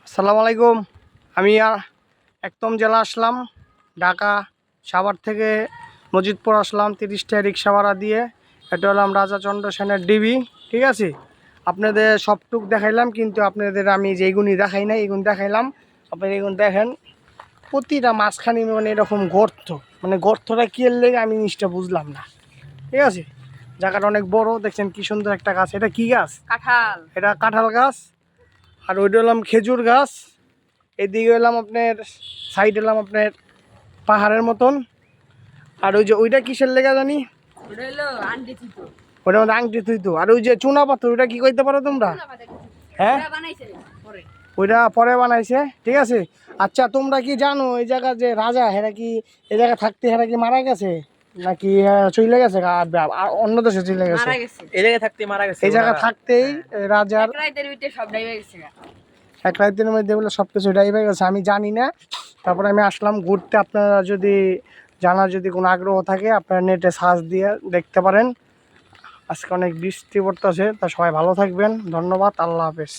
আসসালামু আলাইকুম। আমি একদম জেলা আসলাম, ঢাকা সাভার থেকে মজিদপুর আসলাম 30টা রিক্সা ভাড়া দিয়ে। এটা হলাম রাজাচন্দ্র সেনের ডিবি, ঠিক আছে। আপনাদের সবটুক দেখাইলাম, কিন্তু আপনাদের আমি যেগুনি দেখাই নাই এগুন দেখাইলাম। আপনি এগুন দেখেন, প্রতিটা মাঝখানে মানে এরকম গর্ত, মানে গর্তটা কি এর লেগে আমি জিনিসটা বুঝলাম না, ঠিক আছে। জায়গাটা অনেক বড়, দেখছেন কি সুন্দর একটা গাছ। এটা কি গাছ? কাঁঠাল। এটা কাঁঠাল গাছ। আর ওইটা হলাম খেজুর গাছ। এদিকে এলাম আপনার সাইড এলাম আপনার পাহাড়ের মতন। আর ওই যে ওইটা কিসের লেগা জানি, ওটা হলো আন্টি চিতো। ওইটার মধ্যে আংটি থুইতো। আর ওই যে চুনা পাথর, ওইটা কি কইতে পারো তোমরা? হ্যাঁ, ওটা বানাইছে পরে। ওইটা পরে বানাইছে, ঠিক আছে। আচ্ছা, তোমরা কি জানো এই জায়গা যে রাজা হেরা কি এই জায়গা থাকতে হেরা কি মারা গেছে নাকি চলে গেছে অন্য দেশে চলে গেছে? মারা গেছে। এই জায়গায় থাকতে মারা গেছে এই জায়গা ওনারা। থাকতেই রাজার এক রাতের ভিতরে সব ডাইবা গেছে গা। এক রাতের মধ্যে বলে সব কিছু ডাইভার গেছে। আমি জানি না, তারপরে আমি আসলাম ঘুরতে। আপনারা যদি জানার যদি কোনো আগ্রহ থাকে, আপনারা নেটে সার্চ দিয়ে দেখতে পারেন। আজকে অনেক বৃষ্টি পড়তেছে, তা সবাই ভালো থাকবেন। ধন্যবাদ, আল্লাহ হাফেজ।